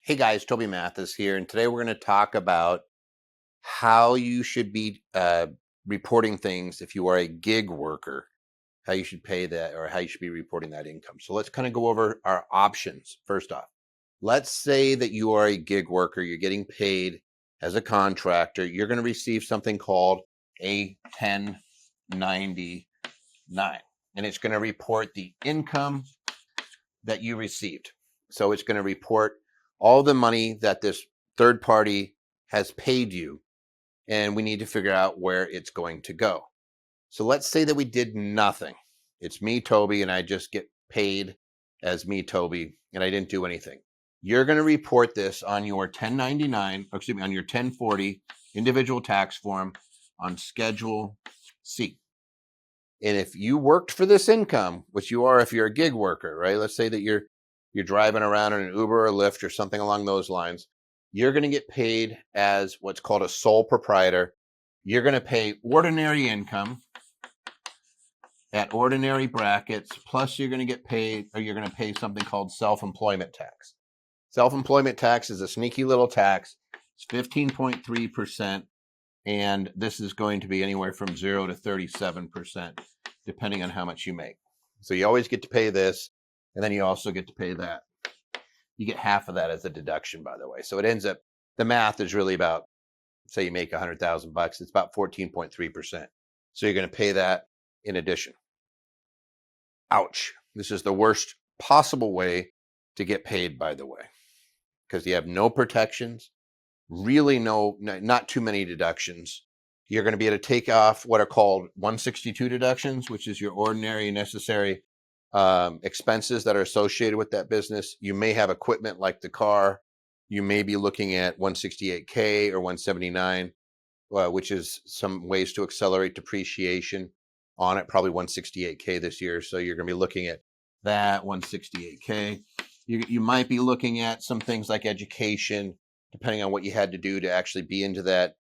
Hey guys, Toby Mathis here, and today we're going to talk about how you should be reporting things if you are a gig worker, how you should pay that, or how you should be reporting that income. So let's kind of go over our options. First off, let's say that you are a gig worker, you're getting paid as a contractor, you're going to receive something called a 1099, and it's going to report the income that you received. So it's going to report all the money that this third party has paid you, and we need to figure out where it's going to go. So let's say that we did nothing. It's me, Toby, and I just get paid as me, Toby, and I didn't do anything. You're going to report this on your 1099, on your 1040 individual tax form on Schedule C. And if you worked for this income, which you are if you're a gig worker, right? Let's say that you're driving around in an Uber or Lyft or something along those lines, you're going to get paid as what's called a sole proprietor. You're going to pay ordinary income at ordinary brackets, plus you're going to get paid, or you're going to pay something called self-employment tax. Self-employment tax is a sneaky little tax. It's 15.3%, and this is going to be anywhere from 0 to 37%, depending on how much you make. So you always get to pay this, and then you also get to pay that. You get half of that as a deduction, by the way. So it ends up, the math is really about, say you make $100,000, it's about 14.3%. So you're going to pay that in addition. Ouch. This is the worst possible way to get paid, by the way, because you have no protections, really not too many deductions. You're going to be able to take off what are called 162 deductions, which is your ordinary and necessary expenses that are associated with that business. You may have equipment like the car. You may be looking at 168K or 179, which is some ways to accelerate depreciation on it, probably 168K this year. So you're going to be looking at that 168K. You might be looking at some things like education, depending on what you had to do to actually be into that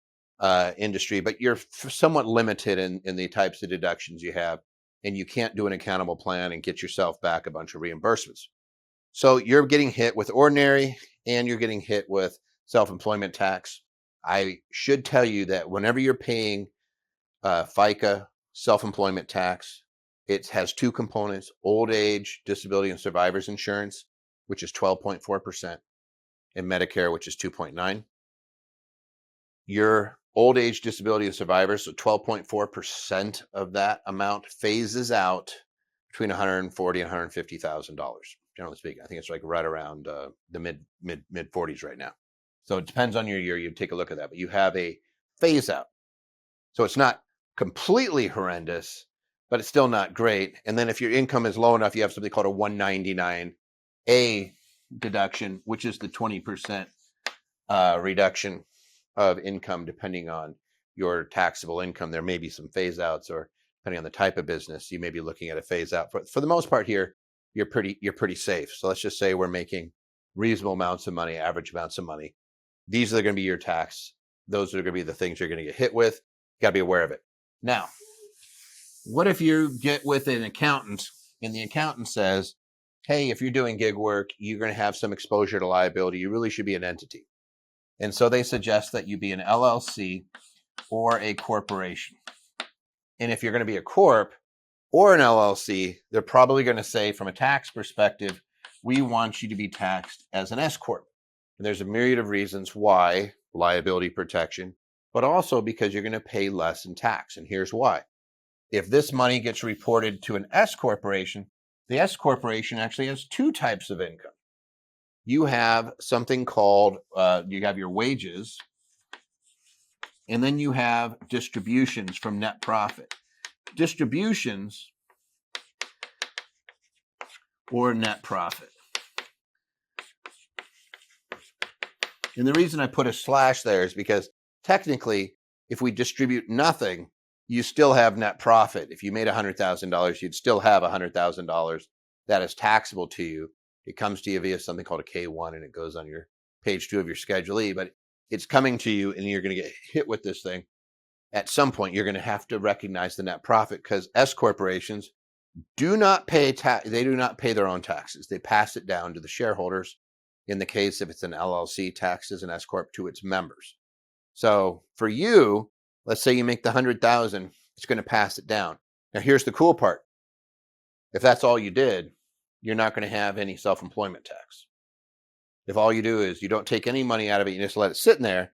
industry, but you're somewhat limited in the types of deductions you have, and you can't do an accountable plan and get yourself back a bunch of reimbursements. So you're getting hit with ordinary and you're getting hit with self-employment tax. I should tell you that whenever you're paying FICA self-employment tax, it has two components: old age, disability, and survivors insurance, which is 12.4%, and Medicare, which is 2.9%. Your old age, disability, and survivors, so 12.4% of that amount phases out between $140,000 and $150,000. Generally speaking, I think it's like right around the mid 40s right now. So it depends on your year. You take a look at that, but you have a phase out. So it's not completely horrendous, but it's still not great. And then if your income is low enough, you have something called a 199A deduction, which is the 20% reduction of income depending on your taxable income. There may be some phase outs, or depending on the type of business, you may be looking at a phase out. For the most part here, you're pretty safe. So let's just say we're making reasonable amounts of money, average amounts of money. These are going to be your tax. Those are going to be the things you're going to get hit with. You got to be aware of it. Now, what if you get with an accountant and the accountant says, hey, if you're doing gig work, you're going to have some exposure to liability. You really should be an entity. And so they suggest that you be an LLC or a corporation. And if you're going to be a corp or an LLC, they're probably going to say, from a tax perspective, we want you to be taxed as an S corp. And there's a myriad of reasons why: liability protection, but also because you're going to pay less in tax. And here's why. If this money gets reported to an S corporation, the S corporation actually has two types of income. You have something called, you have your wages, and then you have distributions from net profit. Distributions or net profit. And the reason I put a slash there is because technically, if we distribute nothing, you still have net profit. If you made $100,000, you'd still have $100,000 that is taxable to you. It comes to you via something called a K1, and it goes on your page 2 of your Schedule E, but it's coming to you, and you're going to get hit with this thing. At some point, you're going to have to recognize the net profit, because S corporations do not pay tax. They do not pay their own taxes. They pass it down to the shareholders, In the case if it's an LLC, taxed as an S corp to its members. So for you, let's say you make the 100,000, it's going to pass it down. Now here's the cool part. If that's all you did, you're not going to have any self-employment tax. If all you do is you don't take any money out of it, you just let it sit in there,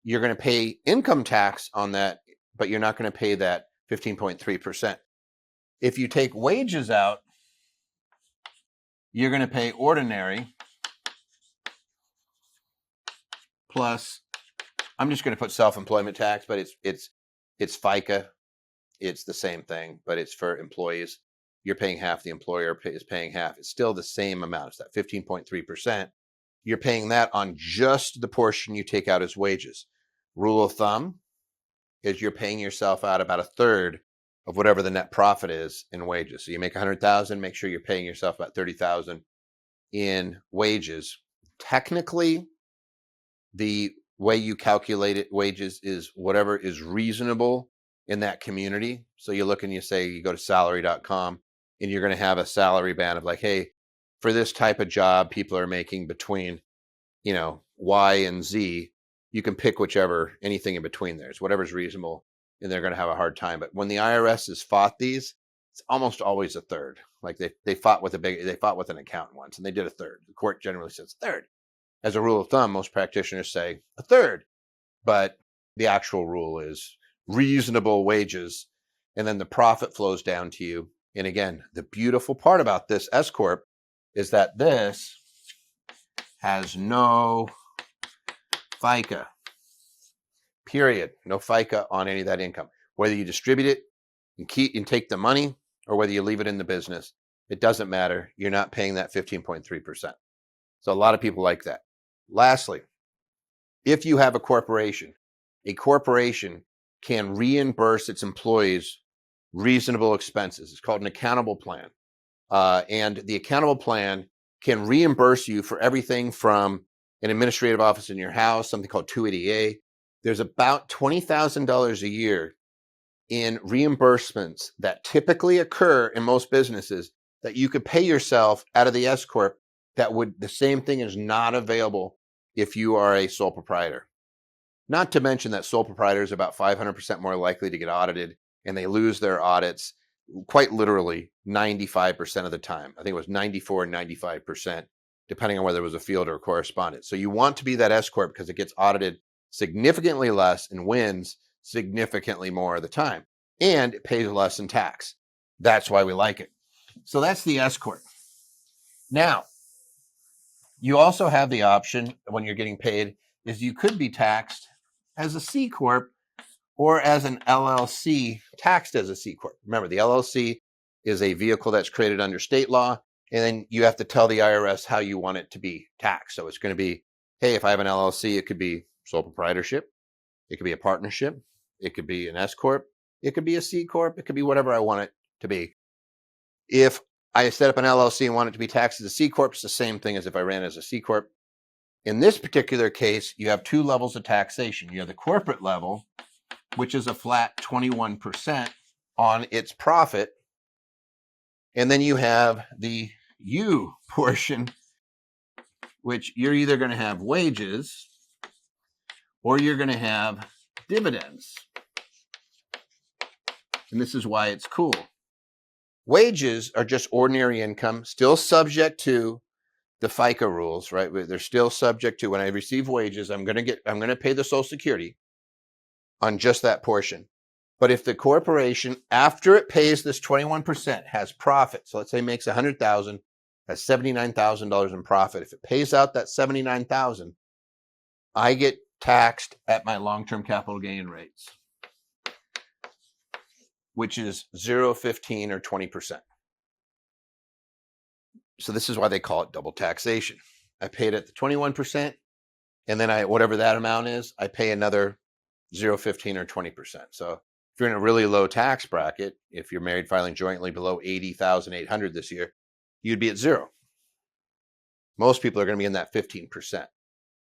you're going to pay income tax on that, but you're not going to pay that 15.3%. If you take wages out, you're going to pay ordinary plus, I'm just going to put self-employment tax, but it's FICA. It's the same thing, but it's for employees. You're paying half, the employer is paying half. It's still the same amount. It's that 15.3%. You're paying that on just the portion you take out as wages. Rule of thumb is you're paying yourself out about a third of whatever the net profit is in wages. So you make 100,000, make sure you're paying yourself about 30,000 in wages. Technically, the way you calculate it, wages, is whatever is reasonable in that community. So you look and you say, you go to salary.com and you're going to have a salary band of like, hey, for this type of job, people are making between, Y and Z. You can pick whichever, anything in between there. It's whatever's reasonable, and they're going to have a hard time. But when the IRS has fought these, it's almost always a third. Like they fought with an accountant once, and they did a third. The court generally says third. As a rule of thumb, most practitioners say a third, but the actual rule is reasonable wages, and then the profit flows down to you. And again, the beautiful part about this S corp is that this has no FICA, period. No FICA on any of that income. Whether you distribute it and take the money, or whether you leave it in the business, it doesn't matter. You're not paying that 15.3%. So a lot of people like that. Lastly, if you have a corporation can reimburse its employees reasonable expenses. It's called an accountable plan. And the accountable plan can reimburse you for everything from an administrative office in your house, something called 280A. There's about $20,000 a year in reimbursements that typically occur in most businesses that you could pay yourself out of the S corp. The same thing is not available if you are a sole proprietor. Not to mention that sole proprietors are about 500% more likely to get audited, and they lose their audits quite literally 95% of the time. I think it was 94 and 95%, depending on whether it was a field or a correspondent. So you want to be that S corp because it gets audited significantly less and wins significantly more of the time, and it pays less in tax. That's why we like it. So that's the S corp. Now, you also have the option when you're getting paid is you could be taxed as a C corp or as an LLC, taxed as a C corp. Remember, the LLC is a vehicle that's created under state law, and then you have to tell the IRS how you want it to be taxed. So it's going to be, hey, if I have an LLC, it could be sole proprietorship, it could be a partnership, it could be an S corp, it could be a C corp, it could be whatever I want it to be. If I set up an LLC and want it to be taxed as a C corp, it's the same thing as if I ran as a C corp. In this particular case, you have two levels of taxation. You have the corporate level, which is a flat 21% on its profit. And then you have the U portion, which you're either going to have wages or you're going to have dividends. And this is why it's cool. Wages are just ordinary income, still subject to the FICA rules, right? They're still subject to, when I receive wages, I'm going to pay the Social Security on just that portion. But if the corporation, after it pays this 21%, has profit, so let's say it makes $100,000, has $79,000 in profit. If it pays out that $79,000, I get taxed at my long-term capital gain rates, which is 0, 15, or 20%. So this is why they call it double taxation. I paid at the 21%, and then whatever that amount is, I pay another 0, 15, or 20%. So if you're in a really low tax bracket, if you're married filing jointly below $80,800 this year, you'd be at 0. Most people are going to be in that 15%.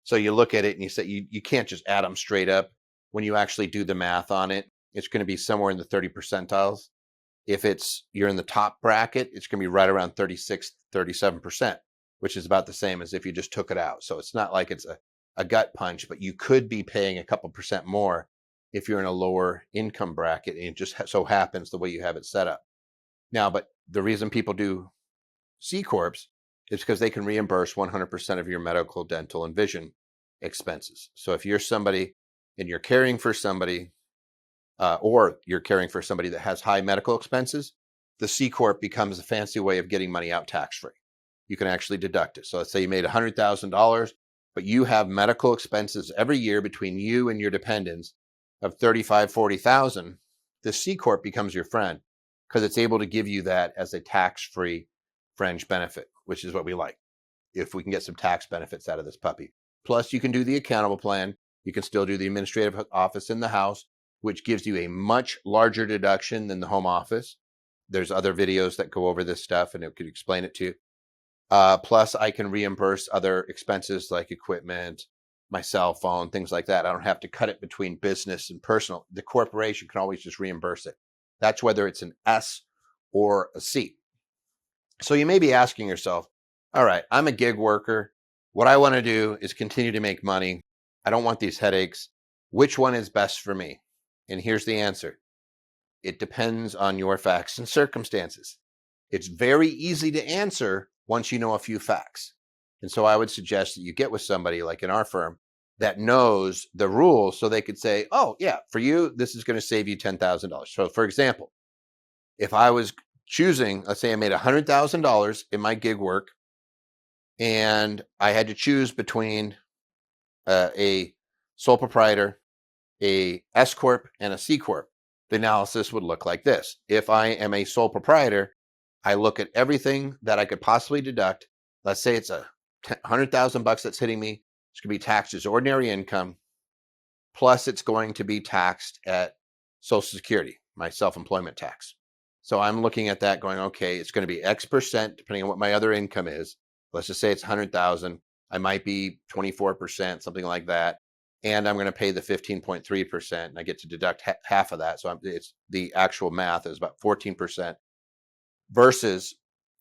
So you look at it and you say, you can't just add them straight up. When you actually do the math on it, it's going to be somewhere in the 30 percentiles. If you're in the top bracket, it's going to be right around 36, 37%. which is about the same as if you just took it out. So it's not like it's a gut punch, but you could be paying a couple percent more if you're in a lower income bracket, and it just so happens the way you have it set up. Now, but the reason people do C Corps is because they can reimburse 100% of your medical, dental, and vision expenses. So if you're somebody and you're caring for somebody, or you're caring for somebody that has high medical expenses, the C Corp becomes a fancy way of getting money out tax-free. You can actually deduct it. So let's say you made $100,000, but you have medical expenses every year between you and your dependents of $35,000, $40,000. The C Corp becomes your friend because it's able to give you that as a tax-free fringe benefit, which is what we like. If we can get some tax benefits out of this puppy. Plus, you can do the accountable plan. You can still do the administrative office in the house, which gives you a much larger deduction than the home office. There's other videos that go over this stuff and it could explain it to you. Plus, I can reimburse other expenses like equipment, my cell phone, things like that. I don't have to cut it between business and personal. The corporation can always just reimburse it. That's whether it's an S or a C. So you may be asking yourself, all right, I'm a gig worker. What I want to do is continue to make money. I don't want these headaches. Which one is best for me? And here's the answer. It depends on your facts and circumstances. It's very easy to answer once you know a few facts. And so I would suggest that you get with somebody like in our firm that knows the rules so they could say, oh, yeah, for you, this is going to save you $10,000. So for example, if I was choosing, let's say I made $100,000 in my gig work and I had to choose between a sole proprietor, a S Corp, and a C Corp, the analysis would look like this. If I am a sole proprietor, I look at everything that I could possibly deduct. Let's say it's $100,000 that's hitting me. It's going to be taxed as ordinary income. Plus, it's going to be taxed at Social Security, my self-employment tax. So I'm looking at that going, okay, it's going to be X percent, depending on what my other income is. Let's just say it's 100,000. I might be 24%, something like that. And I'm going to pay the 15.3%, and I get to deduct half of that. So it's the actual math is about 14%. Versus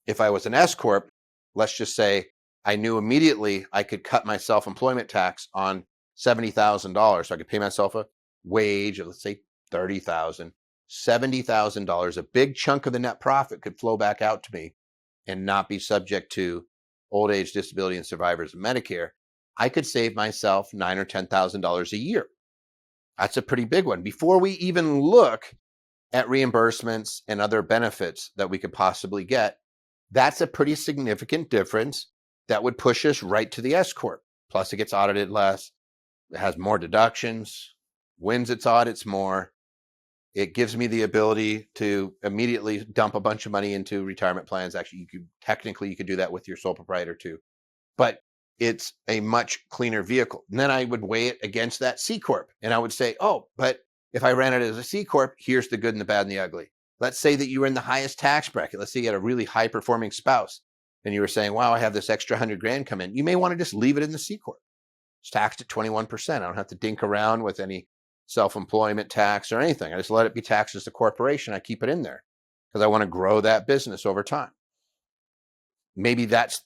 if I was an S Corp, let's just say I knew immediately I could cut my self-employment tax on $70,000. So I could pay myself a wage of, let's say, $30,000, $70,000. A big chunk of the net profit could flow back out to me and not be subject to old age disability and survivors of Medicare. I could save myself $9,000 or $10,000 a year. That's a pretty big one. Before we even look at reimbursements and other benefits that we could possibly get, that's a pretty significant difference that would push us right to the S Corp. Plus, it gets audited less. It has more deductions, wins its audits more. It gives me the ability to immediately dump a bunch of money into retirement plans. Actually, you could do that with your sole proprietor too. But it's a much cleaner vehicle. And then I would weigh it against that C Corp. And I would say, oh, but if I ran it as a C Corp, here's the good and the bad and the ugly. Let's say that you were in the highest tax bracket. Let's say you had a really high performing spouse and you were saying, wow, I have this extra $100,000 come in. You may want to just leave it in the C Corp. It's taxed at 21%. I don't have to dink around with any self-employment tax or anything. I just let it be taxed as a corporation. I keep it in there because I want to grow that business over time. Maybe that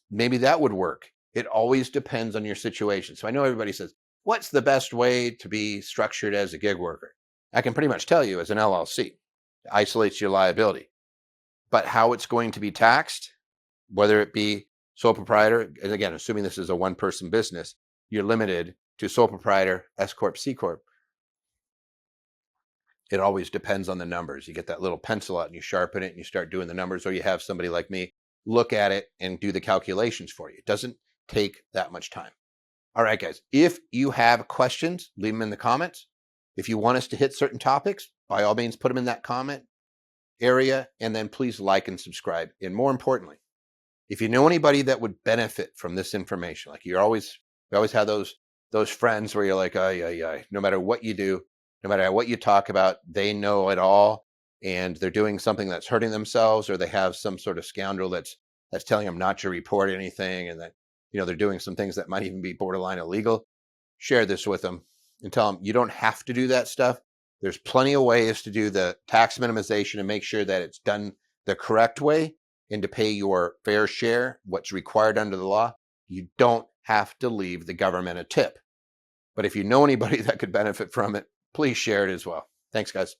would work. It always depends on your situation. So I know everybody says, what's the best way to be structured as a gig worker? I can pretty much tell you as an LLC. It isolates your liability. But how it's going to be taxed, whether it be sole proprietor, and again, assuming this is a one-person business, you're limited to sole proprietor, S Corp, C Corp. It always depends on the numbers. You get that little pencil out and you sharpen it and you start doing the numbers, or you have somebody like me look at it and do the calculations for you. It doesn't take that much time. All right, guys, if you have questions, leave them in the comments. If you want us to hit certain topics, by all means, put them in that comment area, and then please like and subscribe. And more importantly, if you know anybody that would benefit from this information, like we always have those friends where you're like, no matter what you do, no matter what you talk about, they know it all, and they're doing something that's hurting themselves, or they have some sort of scoundrel that's telling them not to report anything, and that they're doing some things that might even be borderline illegal. Share this with them and tell them you don't have to do that stuff. There's plenty of ways to do the tax minimization and make sure that it's done the correct way and to pay your fair share, what's required under the law, you don't have to leave the government a tip. But if you know anybody that could benefit from it, please share it as well. Thanks, guys.